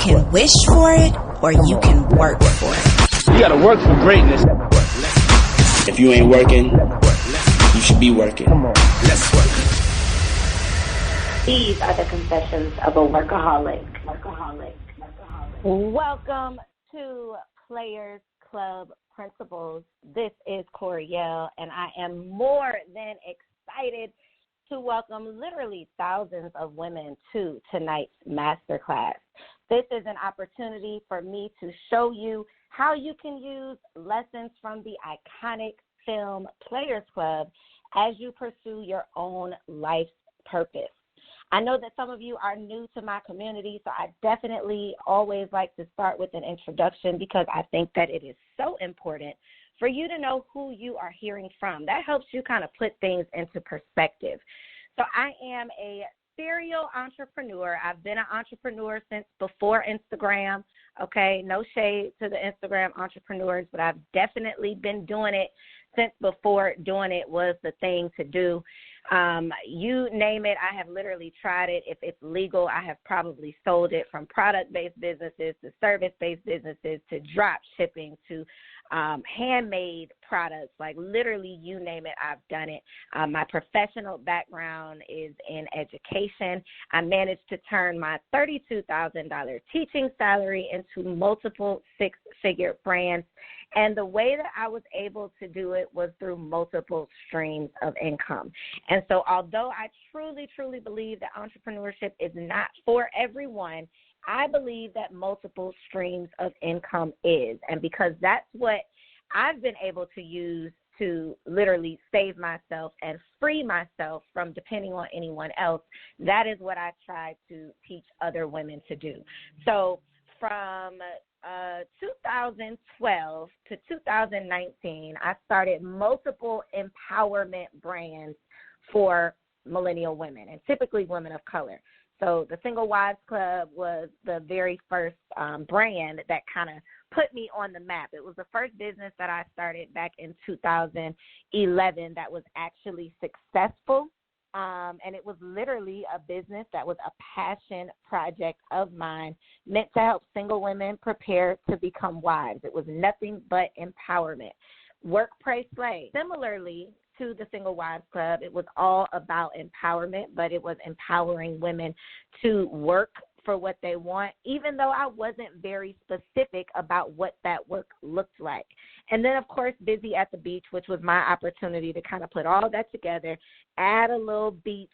can wish for it or you can work for it. You gotta work for greatness. If you ain't working, you should be working. Come on, let's work. These are the confessions of a workaholic. Welcome to Players Club Principles. This is Koereyelle, and I am more than excited to welcome literally thousands of women to tonight's masterclass. This is an opportunity for me to show you how you can use lessons from the iconic film Players Club as you pursue your own life's purpose. I know that some of you are new to my community, so I definitely always like to start with an introduction because I think that it is so important for you to know who you are hearing from. That helps you kind of put things into perspective. So I am a serial entrepreneur. I've been an entrepreneur since before Instagram. Okay, no shade to the Instagram entrepreneurs, but I've definitely been doing it since before doing it was the thing to do. You name it, I have literally tried it. If it's legal, I have probably sold it, from product-based businesses to service-based businesses to drop shipping to handmade products. Like literally, you name it, I've done it. My professional background is in education. I managed to turn my $32,000 teaching salary into multiple six-figure brands. And the way that I was able to do it was through multiple streams of income. And so although I truly, truly believe that entrepreneurship is not for everyone, I believe that multiple streams of income is. And because that's what I've been able to use to literally save myself and free myself from depending on anyone else, that is what I try to teach other women to do. So from 2012 to 2019, I started multiple empowerment brands for millennial women, and typically women of color. So the Single Wives Club was the very first brand that kind of put me on the map. It was the first business that I started back in 2011 that was actually successful. And it was literally a business that was a passion project of mine, meant to help single women prepare to become wives. It was nothing but empowerment. Work, pray, slay. Similarly to the Single Wives Club, it was all about empowerment, but it was empowering women to work for what they want, even though I wasn't very specific about what that work looked like. And then, of course, Busy at the Beach, which was my opportunity to kind of put all that together, add a little beach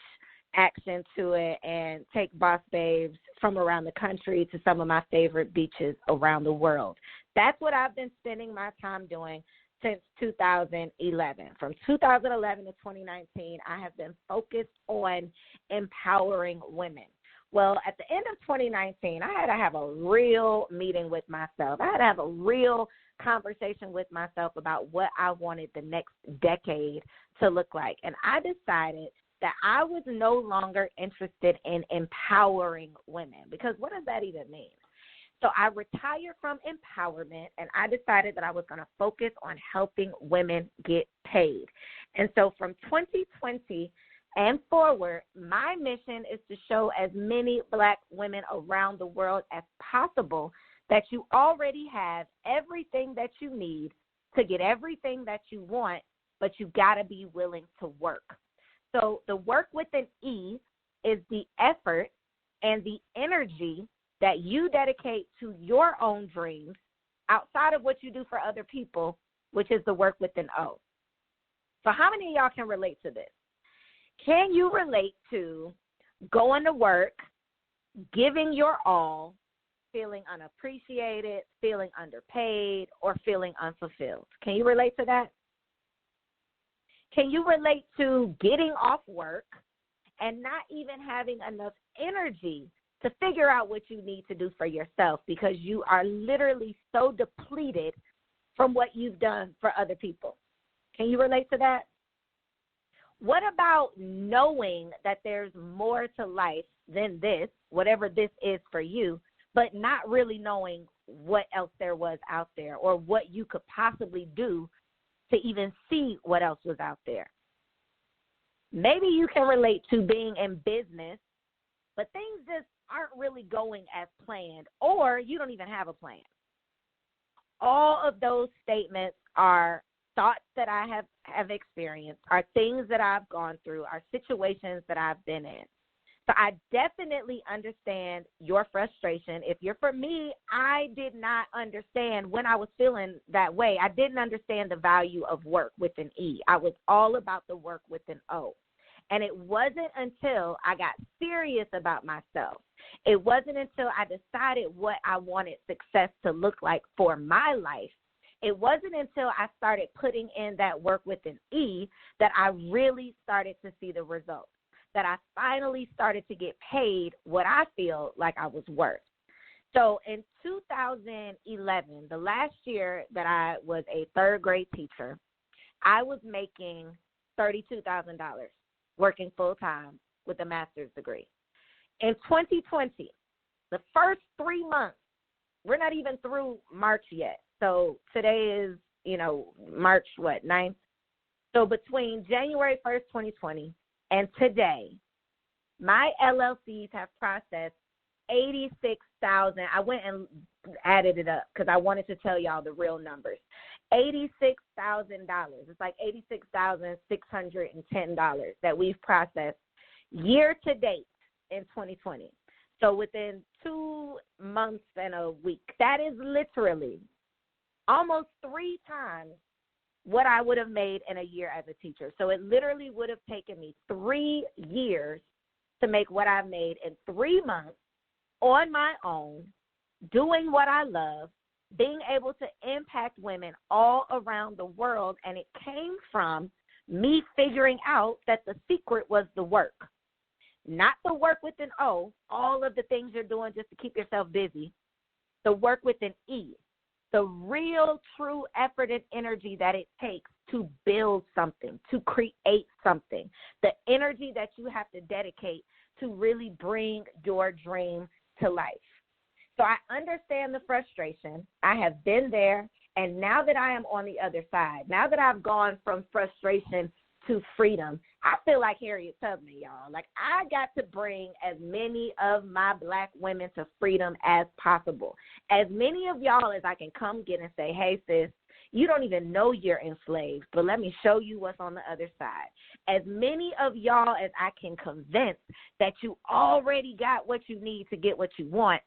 action to it, and take boss babes from around the country to some of my favorite beaches around the world. That's what I've been spending my time doing since 2011. From 2011 to 2019, I have been focused on empowering women. Well, at the end of 2019, I had to have a real meeting with myself. I had to have a real conversation with myself about what I wanted the next decade to look like. And I decided that I was no longer interested in empowering women, because what does that even mean? So I retired from empowerment, and I decided that I was going to focus on helping women get paid. And so from 2020 and forward, my mission is to show as many Black women around the world as possible that you already have everything that you need to get everything that you want, but you got to be willing to work. So the work with an E is the effort and the energy that you dedicate to your own dreams outside of what you do for other people, which is the work with an O. So how many of y'all can relate to this? Can you relate to going to work, giving your all, feeling unappreciated, feeling underpaid, or feeling unfulfilled? Can you relate to that? Can you relate to getting off work and not even having enough energy to figure out what you need to do for yourself because you are literally so depleted from what you've done for other people? Can you relate to that? What about knowing that there's more to life than this, whatever this is for you, but not really knowing what else there was out there or what you could possibly do to even see what else was out there? Maybe you can relate to being in business but things just aren't really going as planned, or you don't even have a plan. All of those statements are thoughts that I have experienced, are things that I've gone through, are situations that I've been in. So I definitely understand your frustration. If you're for me, I did not understand when I was feeling that way. I didn't understand the value of work with an E. I was all about the work with an O. And it wasn't until I got serious about myself, it wasn't until I decided what I wanted success to look like for my life, it wasn't until I started putting in that work with an E that I really started to see the results, that I finally started to get paid what I feel like I was worth. So in 2011, the last year that I was a third grade teacher, I was making $32,000 working full-time with a master's degree. In 2020, the first 3 months, we're not even through March yet. So today is, March, 9th? So between January 1st, 2020 and today, my LLCs have processed 86,000. I went and added it up because I wanted to tell y'all the real numbers. $86,000. It's like $86,610 that we've processed year to date in 2020. So within 2 months and a week, that is literally almost 3 times what I would have made in a year as a teacher. So it literally would have taken me 3 years to make what I've made in 3 months on my own, doing what I love, being able to impact women all around the world. And it came from me figuring out that the secret was the work. Not the work with an O, all of the things you're doing just to keep yourself busy. The work with an E, the real true effort and energy that it takes to build something, to create something, the energy that you have to dedicate to really bring your dream to life. So I understand the frustration. I have been there, and now that I am on the other side, now that I've gone from frustration to freedom, I feel like Harriet Tubman, y'all. Like, I got to bring as many of my Black women to freedom as possible. As many of y'all as I can come get and say, hey, sis, you don't even know you're enslaved, but let me show you what's on the other side. As many of y'all as I can convince that you already got what you need to get what you want.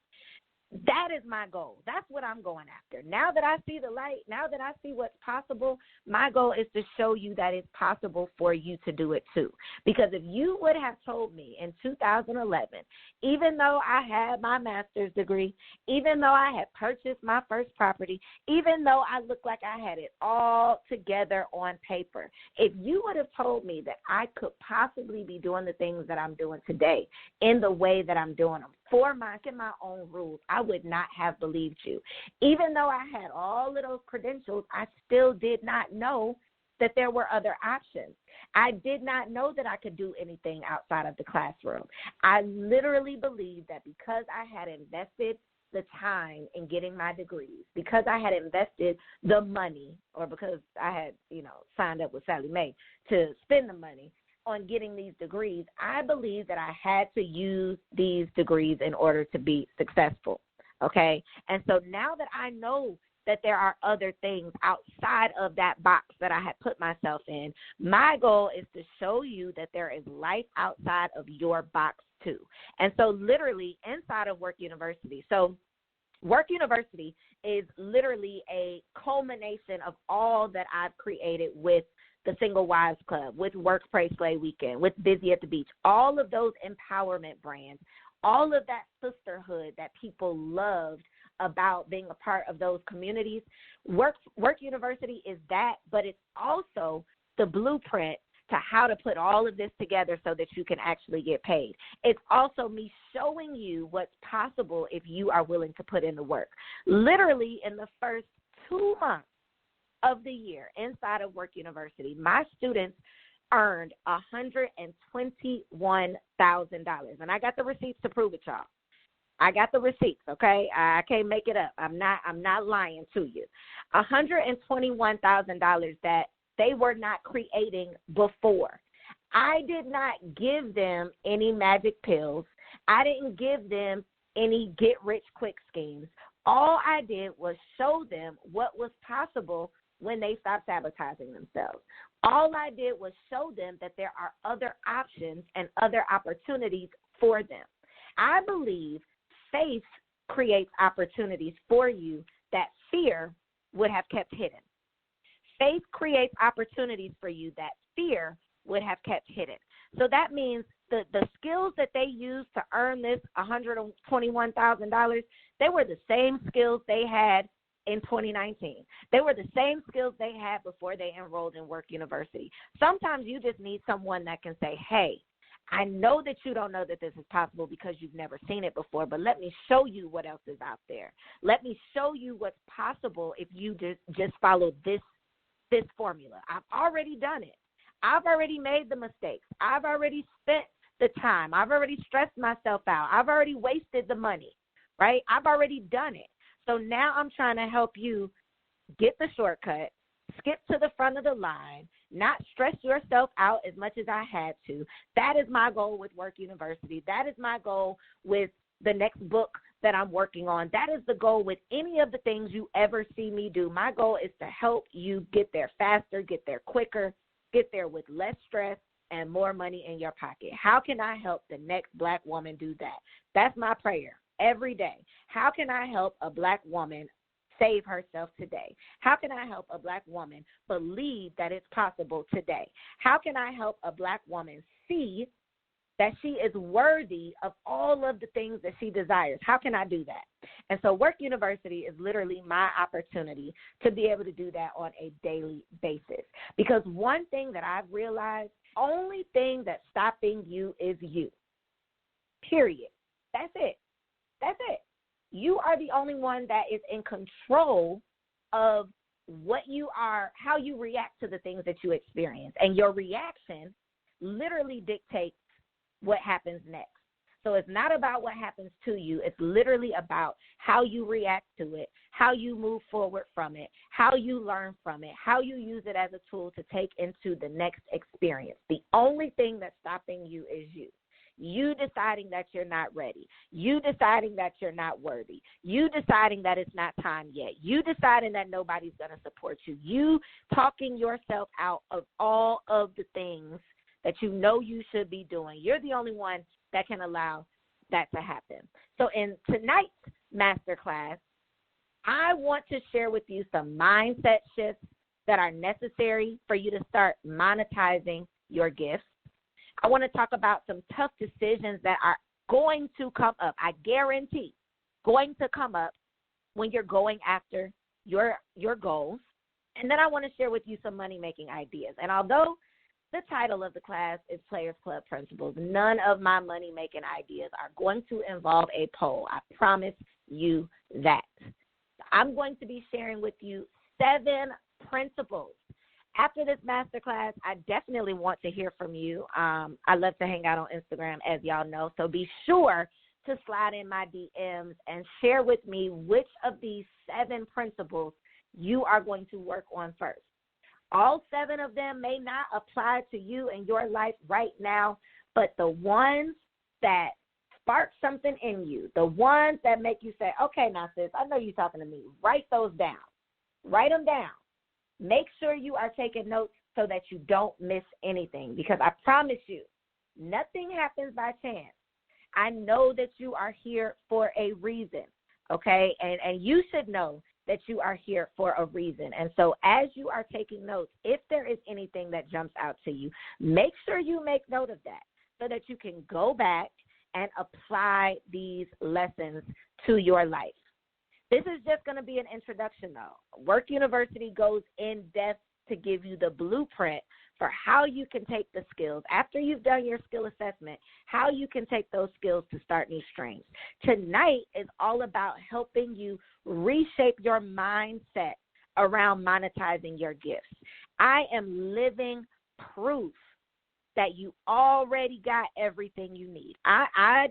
That is my goal. That's what I'm going after. Now that I see the light, now that I see what's possible, my goal is to show you that it's possible for you to do it too. Because if you would have told me in 2011, even though I had my master's degree, even though I had purchased my first property, even though I looked like I had it all together on paper, if you would have told me that I could possibly be doing the things that I'm doing today in the way that I'm doing them, for my own rules, I would not have believed you. Even though I had all of those credentials, I still did not know that there were other options. I did not know that I could do anything outside of the classroom. I literally believed that because I had invested the time in getting my degrees, because I had invested the money, or because I had, signed up with Sallie Mae to spend the money on getting these degrees, I believe that I had to use these degrees in order to be successful, okay? And so now that I know that there are other things outside of that box that I had put myself in, my goal is to show you that there is life outside of your box too. And so literally inside of Werk University, so Werk University is literally a culmination of all that I've created with the Single Wives Club, with Work, Pray, Slay Weekend, with Busy at the Beach, all of those empowerment brands, all of that sisterhood that people loved about being a part of those communities. Werk University is that, but it's also the blueprint to how to put all of this together so that you can actually get paid. It's also me showing you what's possible if you are willing to put in the work. Literally in the first 2 months of the year inside of Werk University, my students earned $121,000. And I got the receipts to prove it, y'all. I got the receipts, okay? I can't make it up. I'm not lying to you. $121,000 that they were not creating before. I did not give them any magic pills. I didn't give them any get-rich-quick schemes. All I did was show them what was possible when they stopped sabotaging themselves. All I did was show them that there are other options and other opportunities for them. I believe faith creates opportunities for you that fear would have kept hidden. Faith creates opportunities for you that fear would have kept hidden. So that means the skills that they used to earn this $121,000, they were the same skills they had in 2019. They were the same skills they had before they enrolled in Werk University. Sometimes you just need someone that can say, hey, I know that you don't know that this is possible because you've never seen it before, but let me show you what else is out there. Let me show you what's possible if you just follow this formula. I've already done it. I've already made the mistakes. I've already spent the time. I've already stressed myself out. I've already wasted the money, right? I've already done it. So now I'm trying to help you get the shortcut, skip to the front of the line, not stress yourself out as much as I had to. That is my goal with Werk University. That is my goal with the next book that I'm working on. That is the goal with any of the things you ever see me do. My goal is to help you get there faster, get there quicker, get there with less stress and more money in your pocket. How can I help the next Black woman do that? That's my prayer every day. How can I help a Black woman save herself today? How can I help a Black woman believe that it's possible today? How can I help a Black woman see that she is worthy of all of the things that she desires? How can I do that? And so Werk University is literally my opportunity to be able to do that on a daily basis. Because one thing that I've realized, only thing that's stopping you is you. Period. That's it. That's it. You are the only one that is in control of what you are, how you react to the things that you experience. And your reaction literally dictates what happens next. So it's not about what happens to you. It's literally about how you react to it, how you move forward from it, how you learn from it, how you use it as a tool to take into the next experience. The only thing that's stopping you is you. You deciding that you're not ready. You deciding that you're not worthy. You deciding that it's not time yet. You deciding that nobody's going to support you. You talking yourself out of all of the things that you know you should be doing. You're the only one that can allow that to happen. So in tonight's masterclass, I want to share with you some mindset shifts that are necessary for you to start monetizing your gifts. I want to talk about some tough decisions that are going to come up. I guarantee going to come up when you're going after your goals. And then I want to share with you some money-making ideas. And although the title of the class is Players Club Principles, none of my money-making ideas are going to involve a poll. I promise you that. I'm going to be sharing with you 7 principles. After this masterclass, I definitely want to hear from you. I love to hang out on Instagram, as y'all know, so be sure to slide in my DMs and share with me which of these 7 principles you are going to work on first. All 7 of them may not apply to you in your life right now, but the ones that spark something in you, the ones that make you say, okay, now, sis, I know you're talking to me. Write those down. Write them down. Make sure you are taking notes so that you don't miss anything, because I promise you, nothing happens by chance. I know that you are here for a reason, okay? And you should know that you are here for a reason. And so as you are taking notes, if there is anything that jumps out to you, make sure you make note of that so that you can go back and apply these lessons to your life. This is just going to be an introduction, though. Werk University goes in depth to give you the blueprint for how you can take the skills, after you've done your skill assessment, how you can take those skills to start new streams. Tonight is all about helping you reshape your mindset around monetizing your gifts. I am living proof that you already got everything you need. I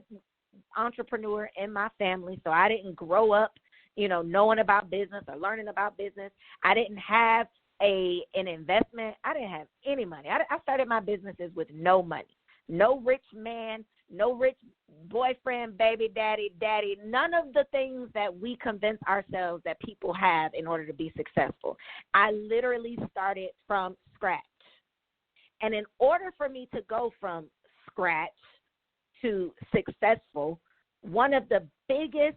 entrepreneur in my family, so I didn't grow up knowing about business or learning about business. I didn't have an investment. I didn't have any money. I started my businesses with no money. No rich man, no rich boyfriend, baby daddy, none of the things that we convince ourselves that people have in order to be successful. I literally started from scratch. And in order for me to go from scratch to successful, one of the biggest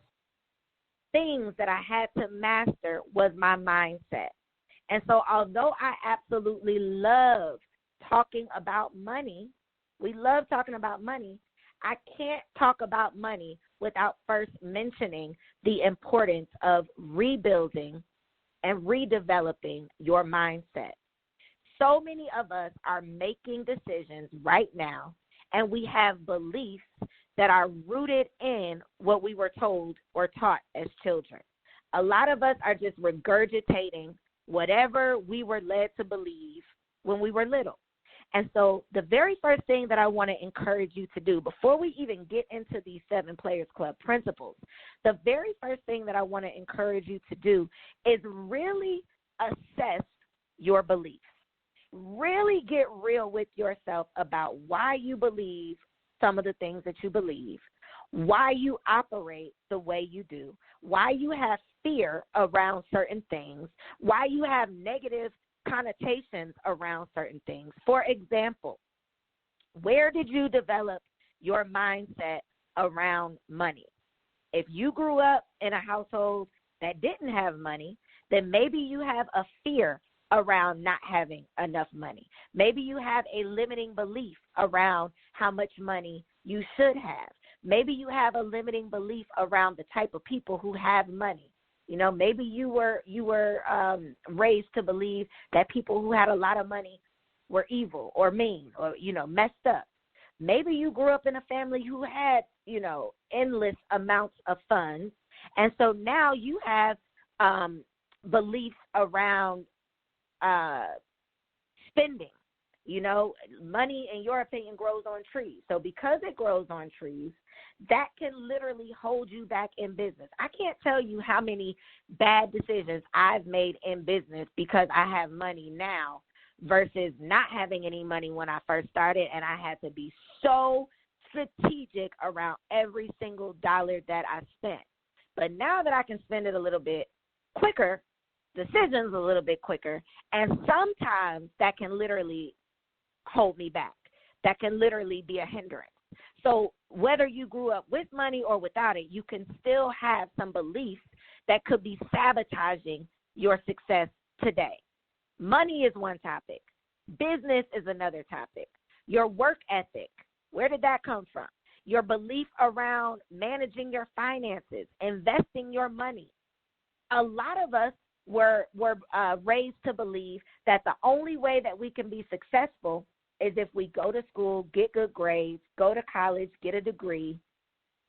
things that I had to master was my mindset. And so although I absolutely love talking about money, we love talking about money, I can't talk about money without first mentioning the importance of rebuilding and redeveloping your mindset. So many of us are making decisions right now, and we have beliefs that are rooted in what we were told or taught as children. A lot of us are just regurgitating whatever we were led to believe when we were little. And so the very first thing that I want to encourage you to do before we even get into these 7 Players Club principles, the very first thing that I want to encourage you to do is really assess your beliefs. Really get real with yourself about why you believe some of the things that you believe, why you operate the way you do, why you have fear around certain things, why you have negative connotations around certain things. For example, where did you develop your mindset around money? If you grew up in a household that didn't have money, then maybe you have a fear around not having enough money. Maybe you have a limiting belief around how much money you should have. Maybe you have a limiting belief around the type of people who have money. You know, maybe you were raised to believe that people who had a lot of money were evil or mean or, messed up. Maybe you grew up in a family who had, endless amounts of funds. And so now you have beliefs around spending. Money, in your opinion, grows on trees. So because it grows on trees, that can literally hold you back in business. I can't tell you how many bad decisions I've made in business because I have money now versus not having any money when I first started, and I had to be so strategic around every single dollar that I spent. But now that I can spend it a little bit quicker, decisions a little bit quicker, and sometimes that can literally hold me back. That can literally be a hindrance. So whether you grew up with money or without it, you can still have some beliefs that could be sabotaging your success today. Money is one topic. Business is another topic. Your work ethic, where did that come from? Your belief around managing your finances, investing your money. A lot of us were raised to believe that the only way that we can be successful is if we go to school, get good grades, go to college, get a degree,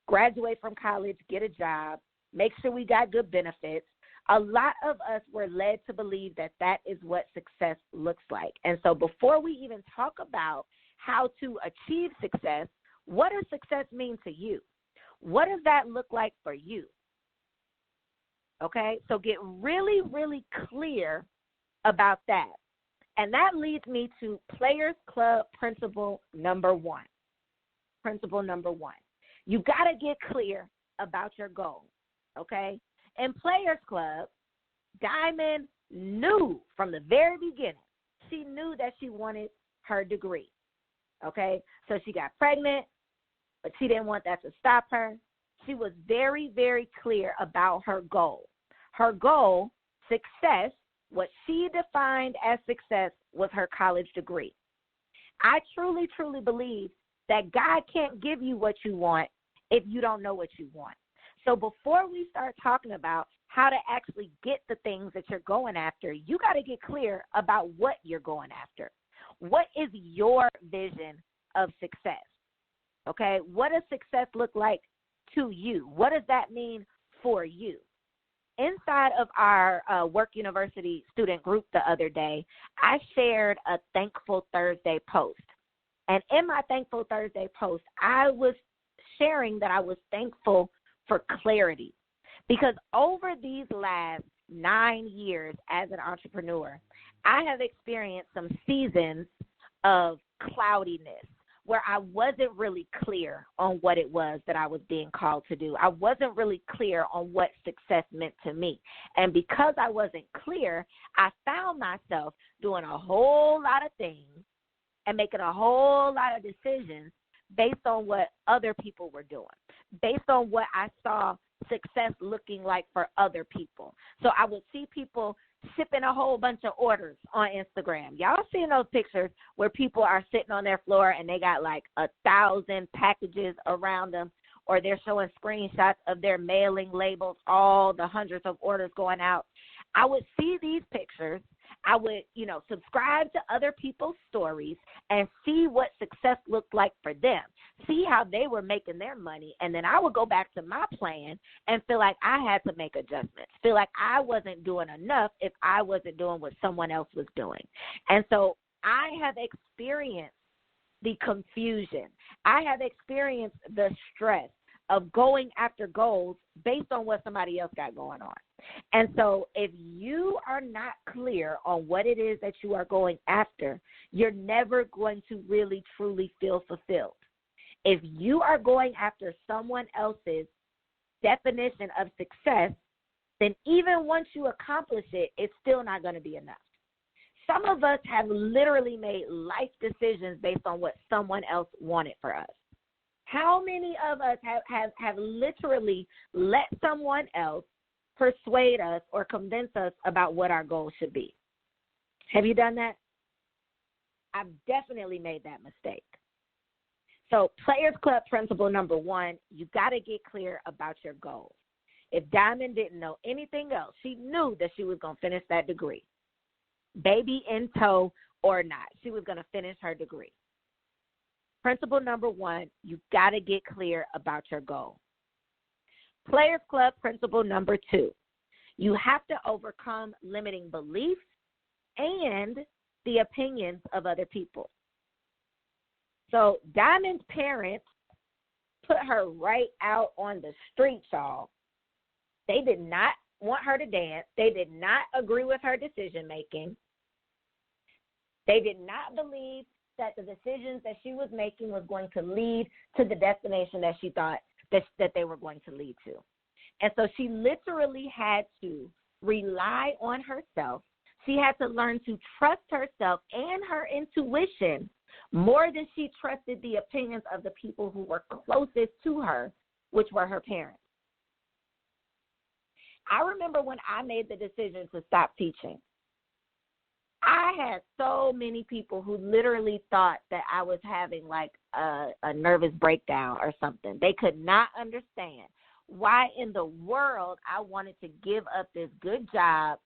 graduate from college, get a job, make sure we got good benefits. A lot of us were led to believe that that is what success looks like. And so before we even talk about how to achieve success, what does success mean to you? What does that look like for you? Okay, so get really, really clear about that. And that leads me to Players Club principle number 1. Principle number 1. You got to get clear about your goal, okay? In Players Club, Diamond knew from the very beginning, she knew that she wanted her degree, okay? So she got pregnant, but she didn't want that to stop her. She was very, very clear about her goal. Her goal, success, what she defined as success was her college degree. I truly, truly believe that God can't give you what you want if you don't know what you want. So before we start talking about how to actually get the things that you're going after, you got to get clear about what you're going after. What is your vision of success? Okay, what does success look like to you? What does that mean for you? Inside of our Werk University student group the other day, I shared a Thankful Thursday post. And in my Thankful Thursday post, I was sharing that I was thankful for clarity. Because over these last 9 years as an entrepreneur, I have experienced some seasons of cloudiness where I wasn't really clear on what it was that I was being called to do. I wasn't really clear on what success meant to me. And because I wasn't clear, I found myself doing a whole lot of things and making a whole lot of decisions based on what other people were doing, based on what I saw success looking like for other people. So I would see people shipping a whole bunch of orders on Instagram. Y'all seen those pictures where people are sitting on their floor and they got like 1,000 packages around them, or they're showing screenshots of their mailing labels, all the hundreds of orders going out. I would see these pictures. I would, subscribe to other people's stories and see what success looked like for them, see how they were making their money, and then I would go back to my plan and feel like I had to make adjustments, feel like I wasn't doing enough if I wasn't doing what someone else was doing. And so I have experienced the confusion. I have experienced the stress of going after goals based on what somebody else got going on. And so if you are not clear on what it is that you are going after, you're never going to really, truly feel fulfilled. If you are going after someone else's definition of success, then even once you accomplish it, it's still not going to be enough. Some of us have literally made life decisions based on what someone else wanted for us. How many of us have literally let someone else persuade us or convince us about what our goals should be? Have you done that? I've definitely made that mistake. So Players Club principle number 1, you got to get clear about your goals. If Diamond didn't know anything else, she knew that she was going to finish that degree. Baby in tow or not, she was going to finish her degree. Principle number 1, you got to get clear about your goal. Players Club principle number 2, you have to overcome limiting beliefs and the opinions of other people. So Diamond's parents put her right out on the street, y'all. They did not want her to dance. They did not agree with her decision making. They did not believe that the decisions that she was making was going to lead to the destination that she thought that they were going to lead to. And so she literally had to rely on herself. She had to learn to trust herself and her intuition more than she trusted the opinions of the people who were closest to her, which were her parents. I remember when I made the decision to stop teaching, I had so many people who literally thought that I was having like a nervous breakdown or something. They could not understand why in the world I wanted to give up this good job.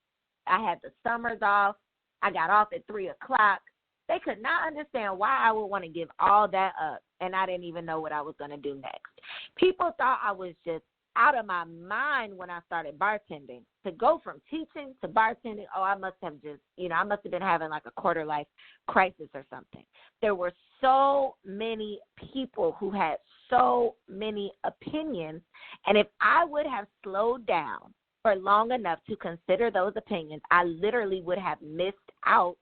I had the summers off. I got off at 3 o'clock. They could not understand why I would want to give all that up, and I didn't even know what I was going to do next. People thought I was just out of my mind when I started bartending. To go from teaching to bartending, I must have just, I must have been having like a quarter-life crisis or something. There were so many people who had so many opinions, and if I would have slowed down for long enough to consider those opinions, I literally would have missed out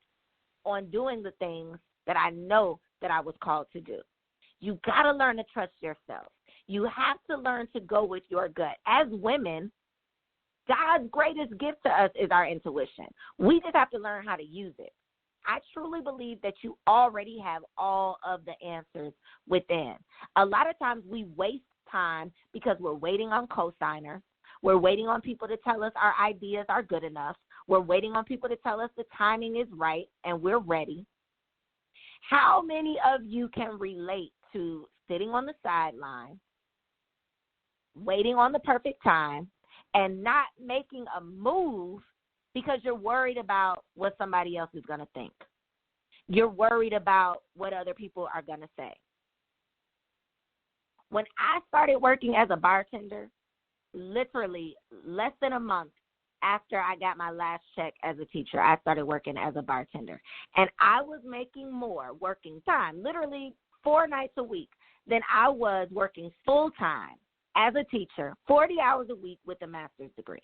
on doing the things that I know that I was called to do. You got to learn to trust yourself. You have to learn to go with your gut. As women, God's greatest gift to us is our intuition. We just have to learn how to use it. I truly believe that you already have all of the answers within. A lot of times we waste time because we're waiting on co-signers. We're waiting on people to tell us our ideas are good enough. We're waiting on people to tell us the timing is right and we're ready. How many of you can relate to sitting on the sideline, waiting on the perfect time, and not making a move because you're worried about what somebody else is going to think? You're worried about what other people are going to say. When I started working as a bartender, literally less than a month after I got my last check as a teacher, I started working as a bartender. And I was making more working time, literally 4 nights a week, than I was working full-time as a teacher, 40 hours a week with a master's degree.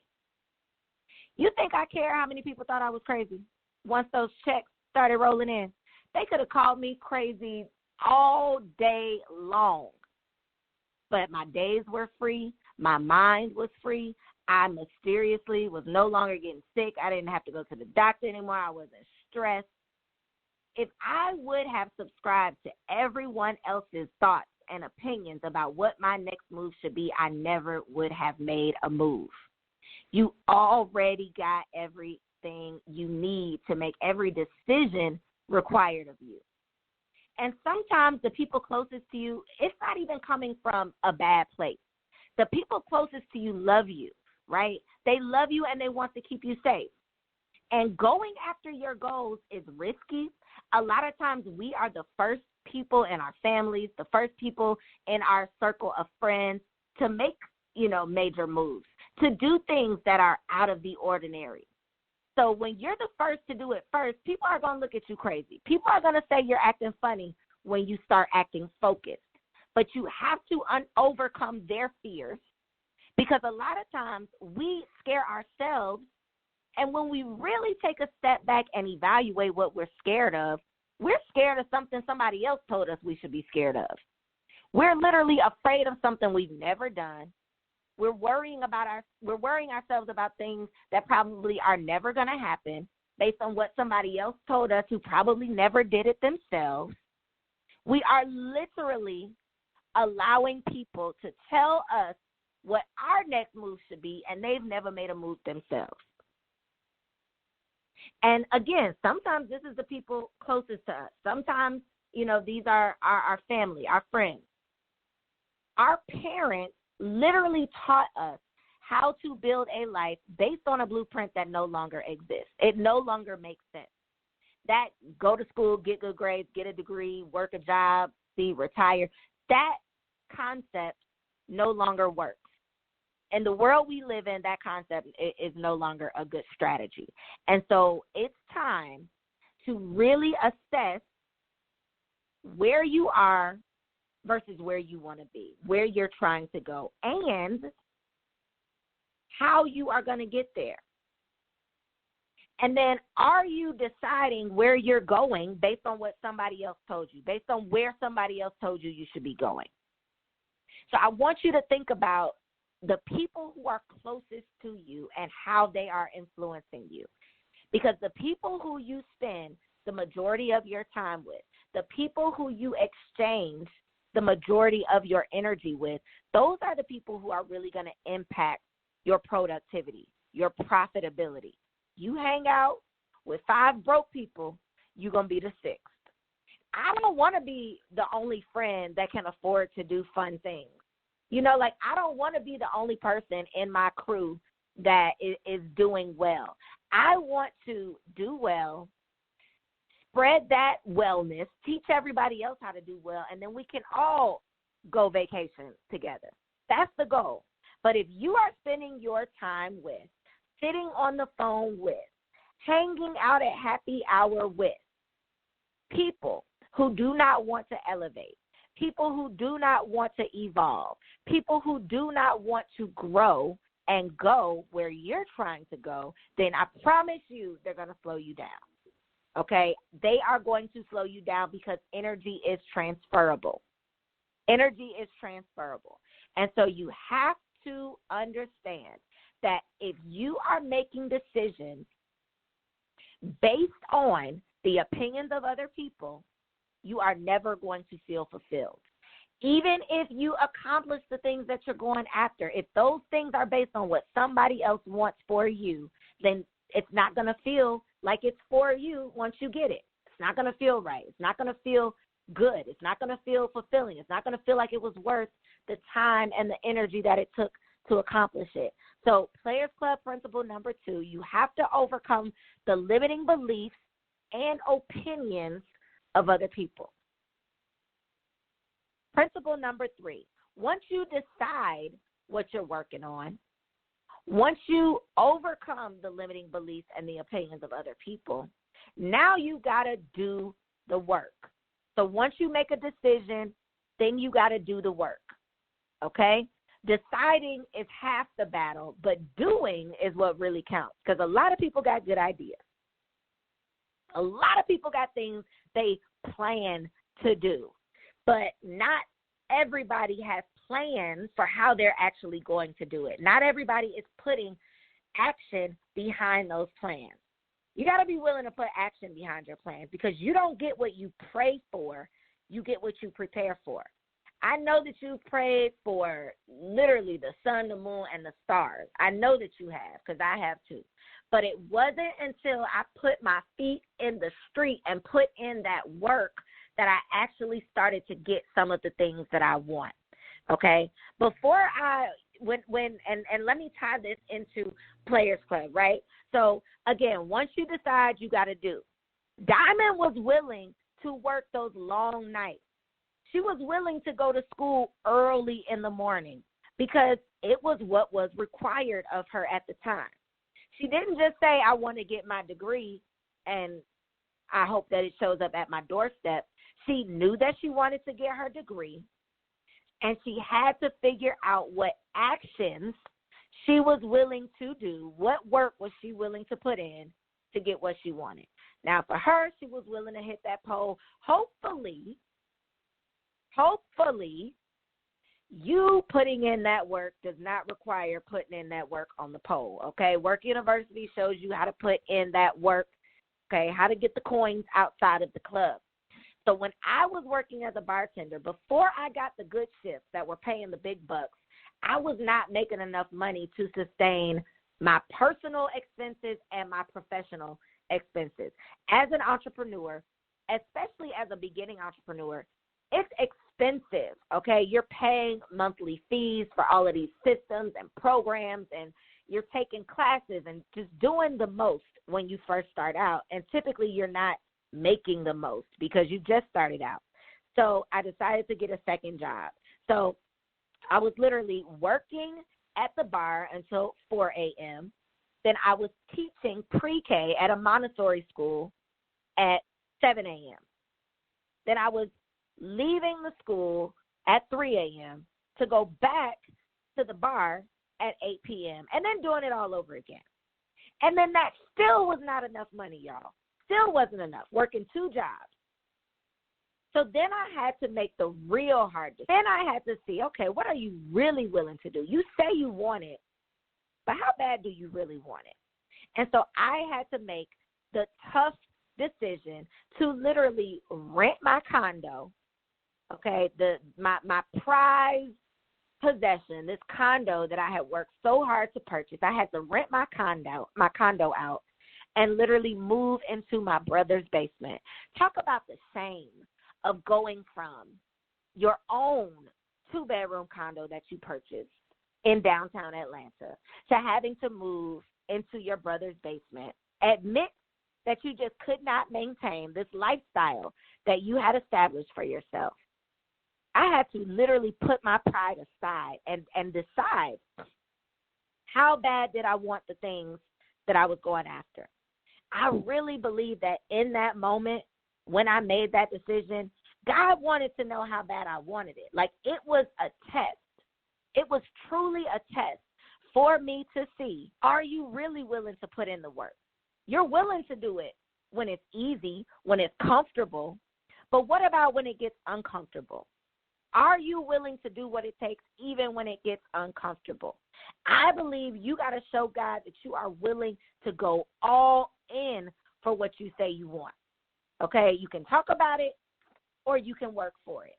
You think I care how many people thought I was crazy once those checks started rolling in? They could have called me crazy all day long. But my days were free. My mind was free. I mysteriously was no longer getting sick. I didn't have to go to the doctor anymore. I wasn't stressed. If I would have subscribed to everyone else's thoughts and opinions about what my next move should be, I never would have made a move. You already got everything you need to make every decision required of you. And sometimes the people closest to you, it's not even coming from a bad place. The people closest to you love you, right? They love you and they want to keep you safe. And going after your goals is risky. A lot of times we are the first people in our families, the first people in our circle of friends to make, major moves, to do things that are out of the ordinary. So when you're the first to do it first, people are going to look at you crazy. People are going to say you're acting funny when you start acting focused. But you have to overcome their fears, because a lot of times we scare ourselves. And when we really take a step back and evaluate what we're scared of something somebody else told us we should be scared of. We're literally afraid of something we've never done. We're worrying ourselves about things that probably are never going to happen based on what somebody else told us who probably never did it themselves. We are literally allowing people to tell us what our next move should be, and they've never made a move themselves. And again, sometimes this is the people closest to us. Sometimes, these are our family, our friends. Our parents literally taught us how to build a life based on a blueprint that no longer exists. It no longer makes sense. That go to school, get good grades, get a degree, work a job, retire, that concept no longer works. In the world we live in, that concept is no longer a good strategy. And so it's time to really assess where you are versus where you want to be, where you're trying to go, and how you are going to get there. And then are you deciding where you're going based on what somebody else told you, based on where somebody else told you should be going? So I want you to think about the people who are closest to you and how they are influencing you. Because the people who you spend the majority of your time with, the people who you exchange the majority of your energy with, those are the people who are really going to impact your productivity, your profitability. You hang out with 5 broke people, you're going to be the 6th. I don't want to be the only friend that can afford to do fun things. I don't want to be the only person in my crew that is doing well. I want to do well, spread that wellness, teach everybody else how to do well, and then we can all go vacation together. That's the goal. But if you are spending your time with, sitting on the phone with, hanging out at happy hour with people who do not want to elevate, people who do not want to evolve, people who do not want to grow and go where you're trying to go, then I promise you they're going to slow you down, okay? They are going to slow you down because energy is transferable. Energy is transferable. And so you have to understand that if you are making decisions based on the opinions of other people, you are never going to feel fulfilled. Even if you accomplish the things that you're going after, if those things are based on what somebody else wants for you, then it's not going to feel like it's for you once you get it. It's not going to feel right. It's not going to feel good. It's not going to feel fulfilling. It's not going to feel like it was worth the time and the energy that it took to accomplish it. So Players Club principle number 2, you have to overcome the limiting beliefs and opinions of other people. Principle number 3, once you decide what you're working on, once you overcome the limiting beliefs and the opinions of other people, now you got to do the work. So once you make a decision, then you got to do the work, okay? Deciding is half the battle, but doing is what really counts, because a lot of people got good ideas. A lot of people got things they plan to do. but not everybody has plans for how they're actually going to do it. Not everybody is putting action behind those plans. You got to be willing to put action behind your plans, because you don't get what you pray for, you get what you prepare for. I know that you've prayed for literally the sun, the moon, and the stars. I know that you have, because I have too. But it wasn't until I put my feet in the street and put in that work that I actually started to get some of the things that I want. Okay? Before and let me tie this into Players Club, right? So, again, once you decide, you got to do. Diamond was willing to work those long nights. She was willing to go to school early in the morning because it was what was required of her at the time. She didn't just say, I want to get my degree and I hope that it shows up at my doorstep. She knew that she wanted to get her degree, and she had to figure out what actions she was willing to do, what work was she willing to put in to get what she wanted. Now, for her, she was willing to hit that pole. Hopefully, you putting in that work does not require putting in that work on the pole, okay? Werk University shows you how to put in that work, okay, how to get the coins outside of the club. So when I was working as a bartender, before I got the good shifts that were paying the big bucks, I was not making enough money to sustain my personal expenses and my professional expenses. As an entrepreneur, especially as a beginning entrepreneur, it's expensive, okay? You're paying monthly fees for all of these systems and programs, and you're taking classes and just doing the most when you first start out. And typically you're not making the most because you just started out. So I decided to get a second job. So I was literally working at the bar until 4 a.m. Then I was teaching pre-K at a Montessori school at 7 a.m. Then I was leaving the school at 3 a.m. to go back to the bar at 8 p.m. and then doing it all over again. And then that still was not enough money, y'all. Still wasn't enough, working 2 jobs. So then I had to make the real hard decision. Then I had to see, okay, what are you really willing to do? You say you want it, but how bad do you really want it? And so I had to make the tough decision to literally rent my condo, okay, my prized possession, this condo that I had worked so hard to purchase. I had to rent my condo out and literally move into my brother's basement. Talk about the shame of going from your own 2-bedroom condo that you purchased in downtown Atlanta to having to move into your brother's basement. Admit that you just could not maintain this lifestyle that you had established for yourself. I had to literally put my pride aside and decide how bad did I want the things that I was going after. I really believe that in that moment, when I made that decision, God wanted to know how bad I wanted it. Like, it was a test. It was truly a test for me to see, are you really willing to put in the work? You're willing to do it when it's easy, when it's comfortable, but what about when it gets uncomfortable? Are you willing to do what it takes even when it gets uncomfortable? I believe you got to show God that you are willing to go all in for what you say you want. Okay? You can talk about it or you can work for it.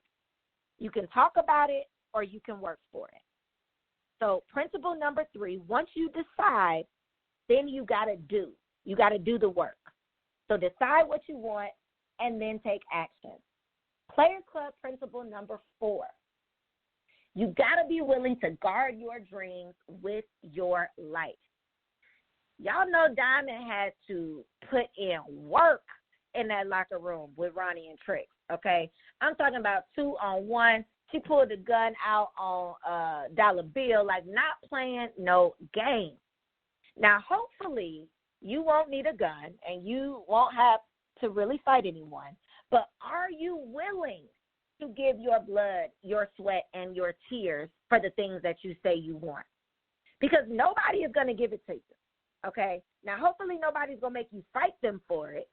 You can talk about it or you can work for it. So principle number 3, once you decide, then you got to do. You got to do the work. So decide what you want and then take action. Players Club principle number 4. You got to be willing to guard your dreams with your life. Y'all know Diamond had to put in work in that locker room with Ronnie and Trix, okay? I'm talking about 2-on-1. She pulled the gun out on Dollar Bill, like not playing no game. Now, hopefully, you won't need a gun and you won't have to really fight anyone. But are you willing to give your blood, your sweat, and your tears for the things that you say you want? Because nobody is going to give it to you, okay? Now, hopefully nobody's going to make you fight them for it,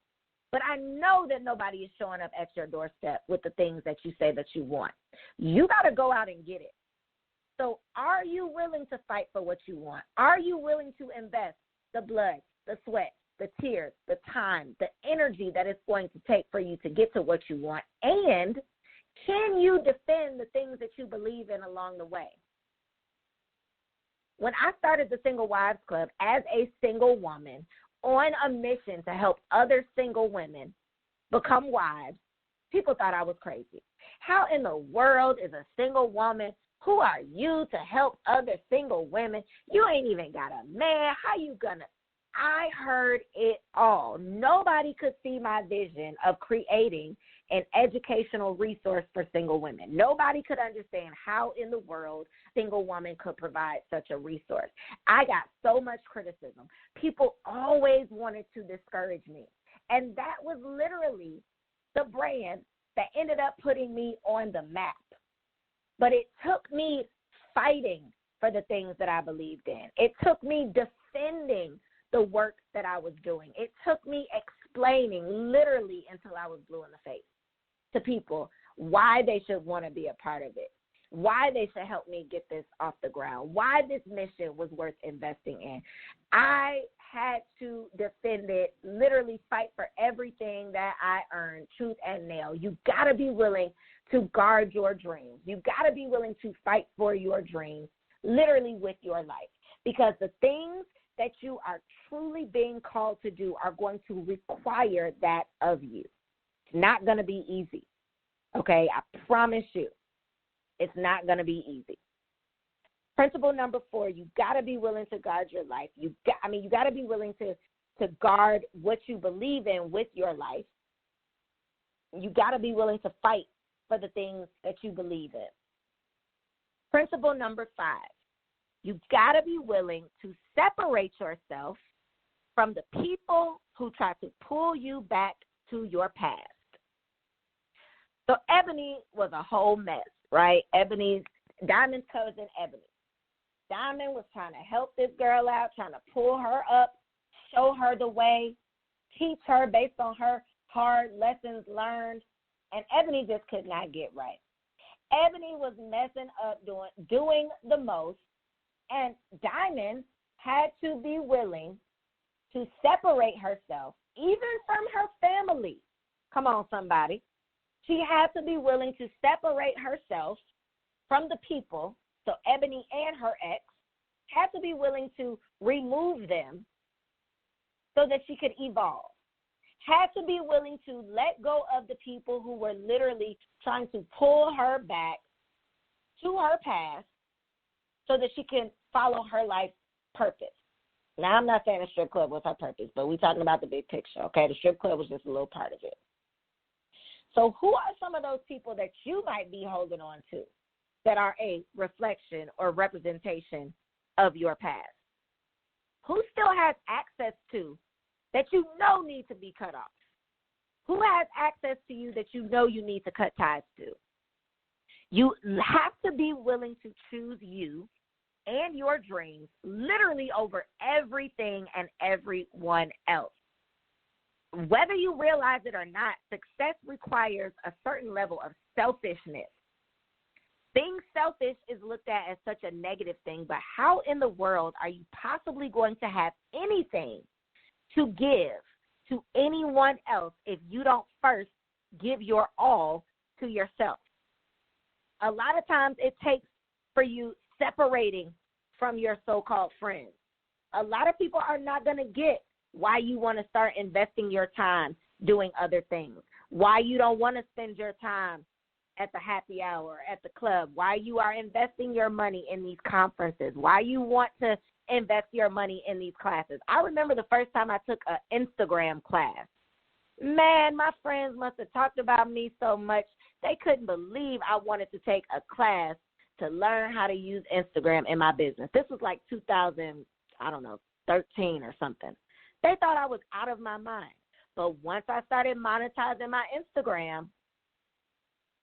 But I know that nobody is showing up at your doorstep with the things that you say that you want. You got to go out and get it. So are you willing to fight for what you want? Are you willing to invest the blood, the sweat, the tears, the time, the energy that it's going to take for you to get to what you want? And can you defend the things that you believe in along the way? When I started the Single Wives Club as a single woman on a mission to help other single women become wives, people thought I was crazy. How in the world is a single woman? Who are you to help other single women? You ain't even got a man. How you gonna? I heard it all. Nobody could see my vision of creating an educational resource for single women. Nobody could understand how in the world a single woman could provide such a resource. I got so much criticism. People always wanted to discourage me. And that was literally the brand that ended up putting me on the map. But it took me fighting for the things that I believed in. It took me defending the work that I was doing. It took me explaining literally until I was blue in the face to people why they should want to be a part of it, why they should help me get this off the ground, why this mission was worth investing in. I had to defend it, literally fight for everything that I earned, tooth and nail. You got to be willing to guard your dreams. You got to be willing to fight for your dreams, literally with your life, because the things that you are truly being called to do are going to require that of you. It's not going to be easy, okay? I promise you, it's not going to be easy. Principle number 4, you got to be willing to guard your life. You got to be willing to guard what you believe in with your life. You got to be willing to fight for the things that you believe in. Principle number 5, you got to be willing to separate yourself from the people who try to pull you back to your past. So Ebony was a whole mess, right? Diamond's cousin, Ebony. Diamond was trying to help this girl out, trying to pull her up, show her the way, teach her based on her hard lessons learned, and Ebony just could not get right. Ebony was messing up, doing the most, and Diamond had to be willing to separate herself, even from her family. Come on, somebody. She had to be willing to separate herself from the people. So Ebony and her ex had to be willing to remove them so that she could evolve. Had to be willing to let go of the people who were literally trying to pull her back to her past so that she can follow her life purpose. Now, I'm not saying the strip club was her purpose, but we're talking about the big picture, okay? The strip club was just a little part of it. So who are some of those people that you might be holding on to that are a reflection or representation of your past? Who still has access to that you know need to be cut off? Who has access to you that you know you need to cut ties to? You have to be willing to choose you and your dreams literally over everything and everyone else. Whether you realize it or not, success requires a certain level of selfishness. Being selfish is looked at as such a negative thing, but how in the world are you possibly going to have anything to give to anyone else if you don't first give your all to yourself? A lot of times it takes for you separating from your so-called friends. A lot of people are not going to get why you want to start investing your time doing other things, why you don't want to spend your time at the happy hour, at the club, why you are investing your money in these conferences, why you want to invest your money in these classes. I remember the first time I took an Instagram class. Man, my friends must have talked about me so much, they couldn't believe I wanted to take a class to learn how to use Instagram in my business. This was like 2013 or something. They thought I was out of my mind. But once I started monetizing my Instagram,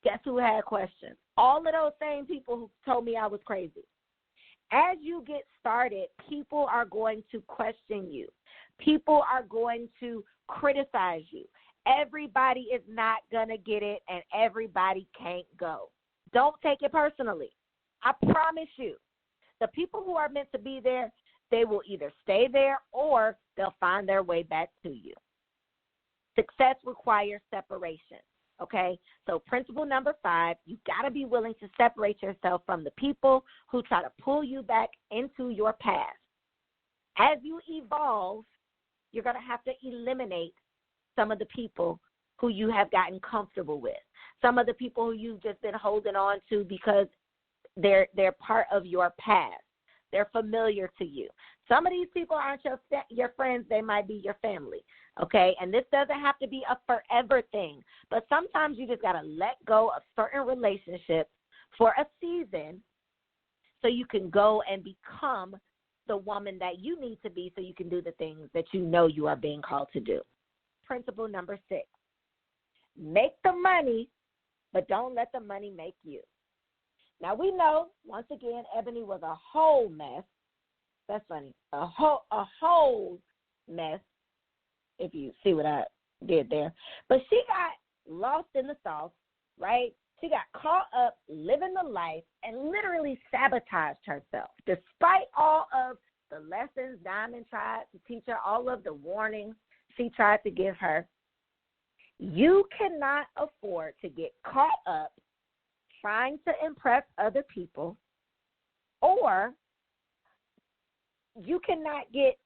guess who had questions? All of those same people who told me I was crazy. As you get started, people are going to question you. People are going to criticize you. Everybody is not going to get it, and everybody can't go. Don't take it personally. I promise you. The people who are meant to be there, they will either stay there or they'll find their way back to you. Success requires separation, okay? So principle number 5, you got to be willing to separate yourself from the people who try to pull you back into your past. As you evolve, you're going to have to eliminate some of the people who you have gotten comfortable with, some of the people who you've just been holding on to because they're part of your past. They're familiar to you. Some of these people aren't your friends. They might be your family, okay? And this doesn't have to be a forever thing, but sometimes you just got to let go of certain relationships for a season so you can go and become the woman that you need to be so you can do the things that you know you are being called to do. Principle number 6, make the money, but don't let the money make you. Now, we know, once again, Ebony was a whole mess. That's funny. A whole mess, if you see what I did there. But she got lost in the sauce, right? She got caught up living the life and literally sabotaged herself. Despite all of the lessons Diamond tried to teach her, all of the warnings she tried to give her, you cannot afford to get caught up trying to impress other people, or you cannot get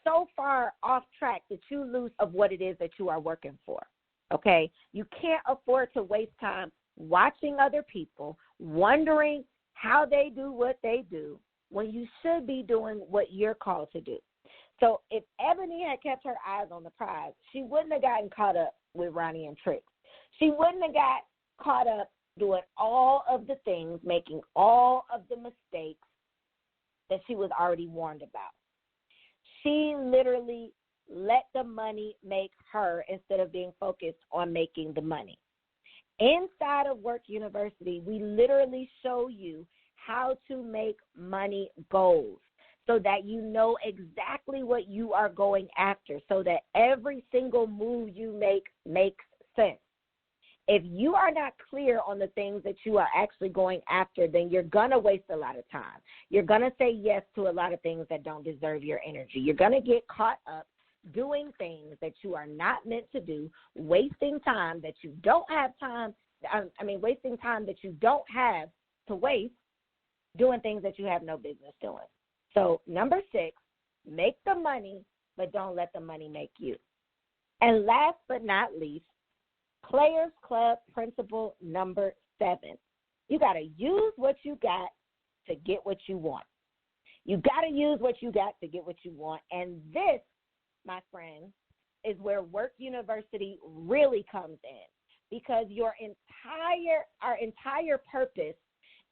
so far off track that you lose of what it is that you are working for, okay? You can't afford to waste time watching other people, wondering how they do what they do, when you should be doing what you're called to do. So if Ebony had kept her eyes on the prize, she wouldn't have gotten caught up with Ronnie and Tricks. She wouldn't have got caught up doing all of the things, making all of the mistakes that she was already warned about. She literally let the money make her instead of being focused on making the money. Inside of Werk University, we literally show you how to make money goals so that you know exactly what you are going after, so that every single move you make makes sense. If you are not clear on the things that you are actually going after, then you're going to waste a lot of time. You're going to say yes to a lot of things that don't deserve your energy. You're going to get caught up doing things that you are not meant to do, wasting time that you don't have time, wasting time that you don't have to waste, doing things that you have no business doing. So number 6, make the money, but don't let the money make you. And last but not least, Players Club principle number 7. You got to use what you got to get what you want. You got to use what you got to get what you want. And this, my friends, is where Werk University really comes in, because our entire purpose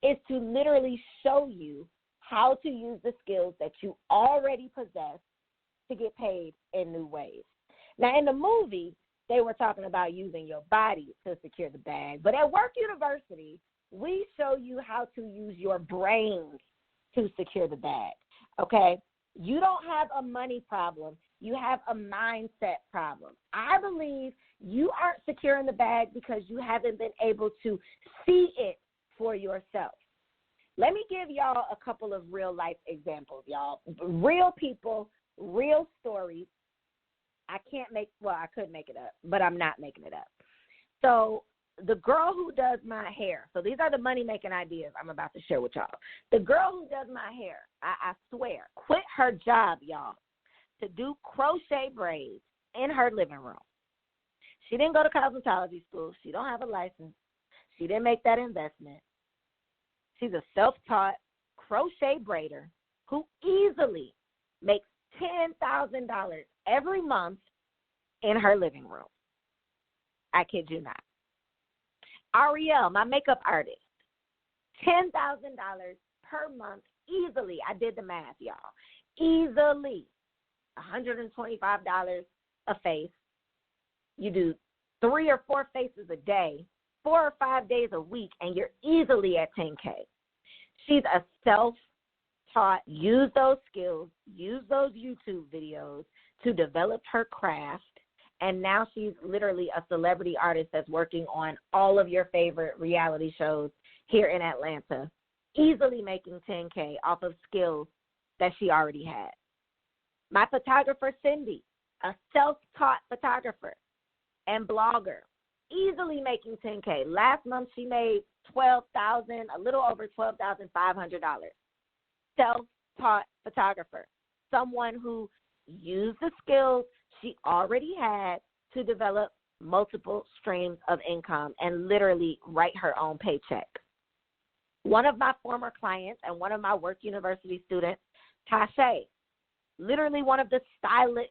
is to literally show you how to use the skills that you already possess to get paid in new ways. Now, in the movie, they were talking about using your body to secure the bag. But at Werk University, we show you how to use your brains to secure the bag, okay? You don't have a money problem. You have a mindset problem. I believe you aren't securing the bag because you haven't been able to see it for yourself. Let me give y'all a couple of real-life examples, y'all. Real people, real stories. I could make it up, but I'm not making it up. So the girl who does my hair, so these are the money-making ideas I'm about to share with y'all. The girl who does my hair, I swear, quit her job, y'all, to do crochet braids in her living room. She didn't go to cosmetology school. She don't have a license. She didn't make that investment. She's a self-taught crochet braider who easily makes $10,000 every month in her living room. I kid you not. Koereyelle, my makeup artist, $10,000 per month easily. I did the math, y'all. Easily. $125 a face. You do 3 or 4 faces a day, 4 or 5 days a week, and you're easily at $10K. She's a self-taught, use those skills, use those YouTube videos to develop her craft, And now she's literally a celebrity artist that's working on all of your favorite reality shows here in Atlanta, easily making $10K off of skills that she already had. My photographer, Cindy, a self-taught photographer and blogger, easily making $10K. Last month she made $12,000, a little over $12,500. Self-taught photographer, someone who used the skills she already had to develop multiple streams of income and literally write her own paycheck. One of my former clients and one of my Werk University students, Tashay, literally one of the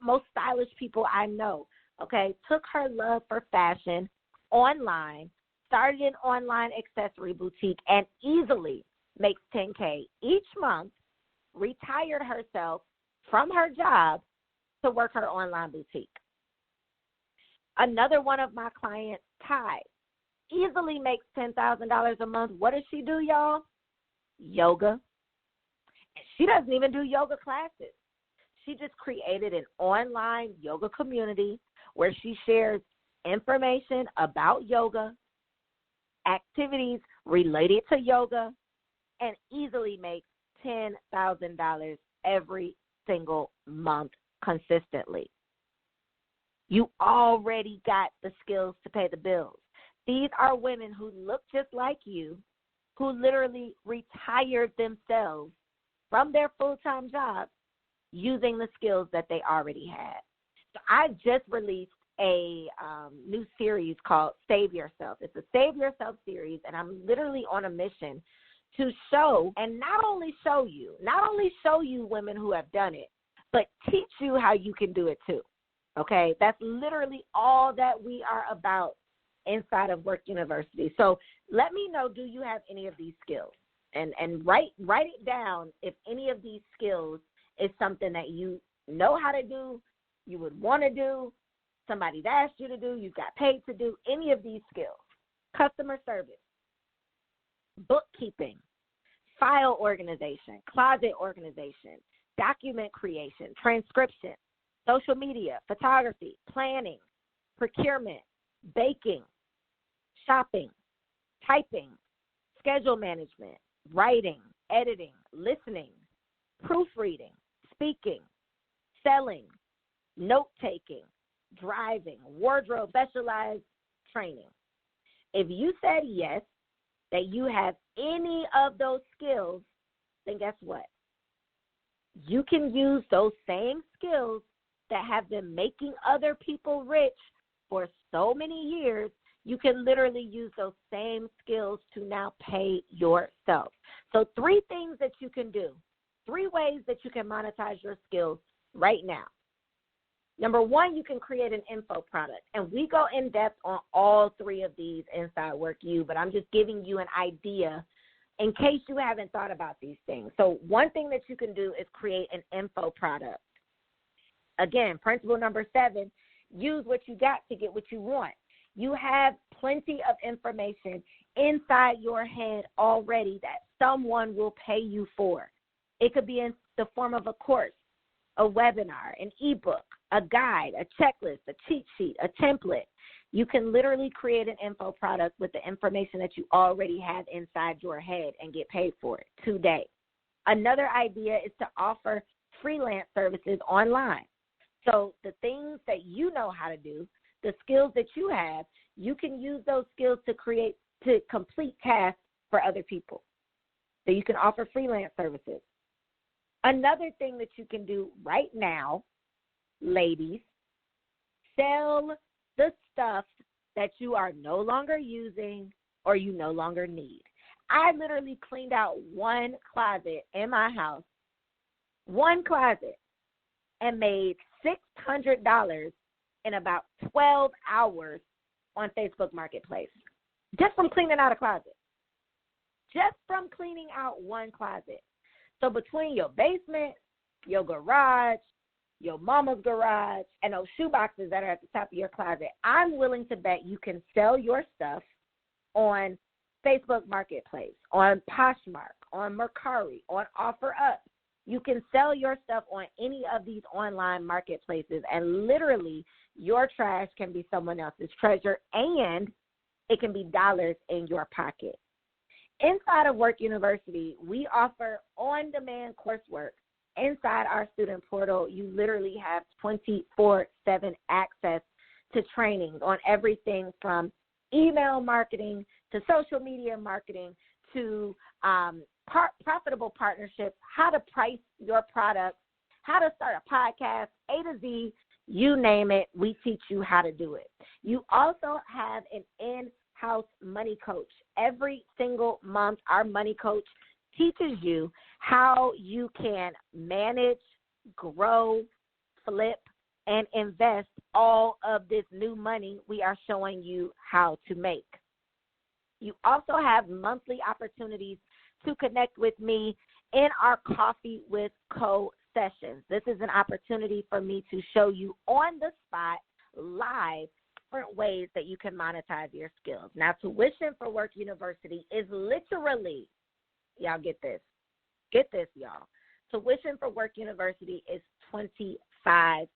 most stylish people I know, okay, took her love for fashion online, started an online accessory boutique, and easily makes $10K each month, retired herself from her job to work her online boutique. Another one of my clients, Ty, easily makes $10,000 a month. What does she do, y'all? Yoga. She doesn't even do yoga classes. She just created an online yoga community where she shares information about yoga, activities related to yoga, and easily makes $10,000 every single month consistently. You already got the skills to pay the bills. These are women who look just like you, who literally retired themselves from their full-time jobs using the skills that they already had. So I just released a new series called Save Yourself. It's a Save Yourself series, and I'm literally on a mission to show, and not only show you women who have done it, but teach you how you can do it too. Okay? That's literally all that we are about inside of Werk University. So let me know, do you have any of these skills? And write it down if any of these skills is something that you know how to do, you would want to do, somebody's asked you to do, you got paid to do, any of these skills. Customer service, bookkeeping, file organization, closet organization, document creation, transcription, social media, photography, planning, procurement, baking, shopping, typing, schedule management, writing, editing, listening, proofreading, speaking, selling, note-taking, driving, wardrobe, specialized training. If you said yes, that you have any of those skills, then guess what? You can use those same skills that have been making other people rich for so many years. You can literally use those same skills to now pay yourself. So 3 things that you can do, 3 ways that you can monetize your skills right now. Number 1, you can create an info product. And we go in depth on all 3 of these inside Werk U, but I'm just giving you an idea in case you haven't thought about these things. So one thing that you can do is create an info product. Again, principle number 7, use what you got to get what you want. You have plenty of information inside your head already that someone will pay you for. It could be in the form of a course, a webinar, an ebook, a guide, a checklist, a cheat sheet, a template. You can literally create an info product with the information that you already have inside your head and get paid for it today. Another idea is to offer freelance services online. So the things that you know how to do, the skills that you have, you can use those skills to complete tasks for other people. So you can offer freelance services. Another thing that you can do right now, ladies, sell the stuff that you are no longer using or you no longer need. I literally cleaned out one closet in my house, one closet, and made $600 in about 12 hours on Facebook Marketplace, just from cleaning out a closet, just from cleaning out one closet. So between your basement, your garage, your mama's garage, and those shoe boxes that are at the top of your closet, I'm willing to bet you can sell your stuff on Facebook Marketplace, on Poshmark, on Mercari, on OfferUp. You can sell your stuff on any of these online marketplaces and literally your trash can be someone else's treasure, and it can be dollars in your pocket. Inside of Werk University, we offer on-demand coursework. Inside our student portal, you literally have 24/7 access to trainings on everything from email marketing to social media marketing to profitable partnerships, how to price your product, how to start a podcast, A to Z, you name it, we teach you how to do it. You also have an in-house money coach. Every single month, our money coach teaches you how you can manage, grow, flip, and invest all of this new money we are showing you how to make. You also have monthly opportunities to connect with me in our Coffee with Co sessions. This is an opportunity for me to show you on the spot, live, different ways that you can monetize your skills. Now, tuition for Werk University is literally, y'all get this, y'all. Tuition for Werk University is $25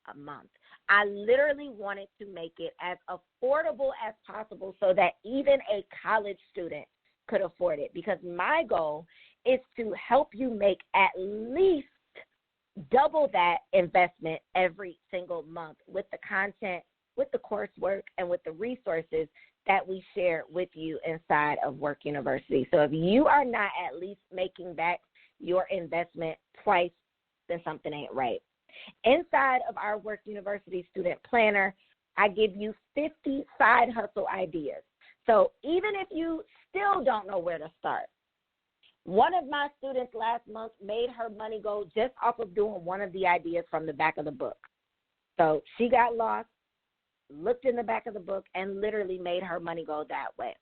a month. I literally wanted to make it as affordable as possible so that even a college student could afford it, because my goal is to help you make at least double that investment every single month with the content, with the coursework, and with the resources that we share with you inside of Werk University. So if you are not at least making back your investment twice, then something ain't right. Inside of our Werk University student planner, I give you 50 side hustle ideas. So even if you still don't know where to start, one of my students last month made her money go just off of doing one of the ideas from the back of the book. So she got lost, looked in the back of the book, and literally made her money go that way.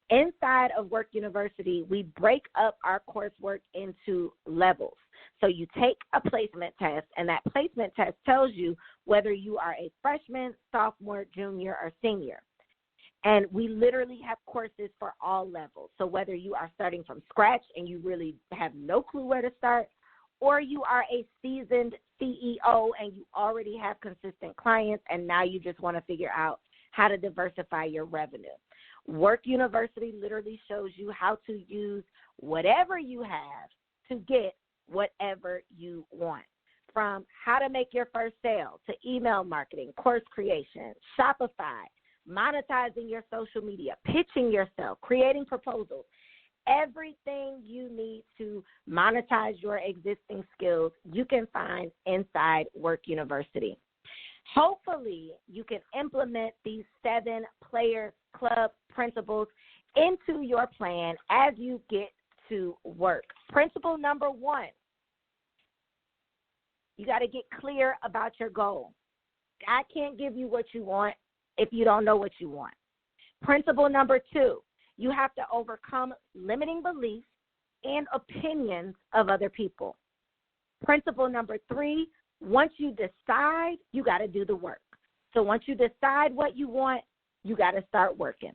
Inside of Werk University, we break up our coursework into levels. So you take a placement test, and that placement test tells you whether you are a freshman, sophomore, junior, or senior. And we literally have courses for all levels. So whether you are starting from scratch and you really have no clue where to start, or you are a seasoned CEO and you already have consistent clients and now you just want to figure out how to diversify your revenue. Werk University literally shows you how to use whatever you have to get whatever you want. From how to make your first sale to email marketing, course creation, Shopify, monetizing your social media, pitching yourself, creating proposals, everything you need to monetize your existing skills, you can find inside Werk University. Hopefully, you can implement these 7-player club principles into your plan as you get to work. Principle number 1, you got to get clear about your goal. God can't give you what you want if you don't know what you want. Principle number 2, you have to overcome limiting beliefs and opinions of other people. Principle number 3, once you decide, you got to do the work. So once you decide what you want, you got to start working.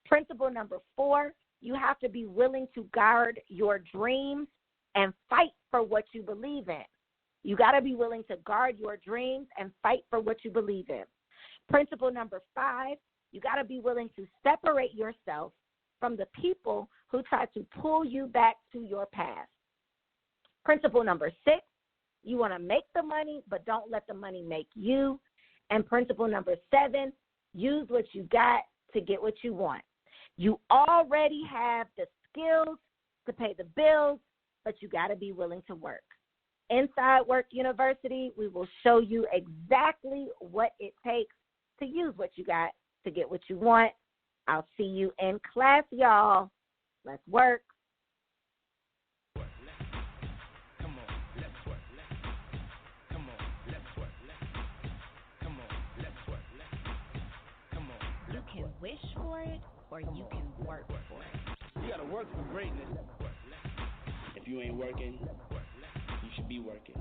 Principle number 4, you have to be willing to guard your dreams and fight for what you believe in. You got to be willing to guard your dreams and fight for what you believe in. Principle number 5, you got to be willing to separate yourself from the people who try to pull you back to your past. Principle number 6, you want to make the money, but don't let the money make you. And principle number 7, use what you got to get what you want. You already have the skills to pay the bills, but you got to be willing to work. Inside Werk University, we will show you exactly what it takes to use what you got to get what you want. I'll see you in class, y'all. Let's work. You can wish for it, or you can work for it. You gotta work for greatness. If you ain't working, you should be working.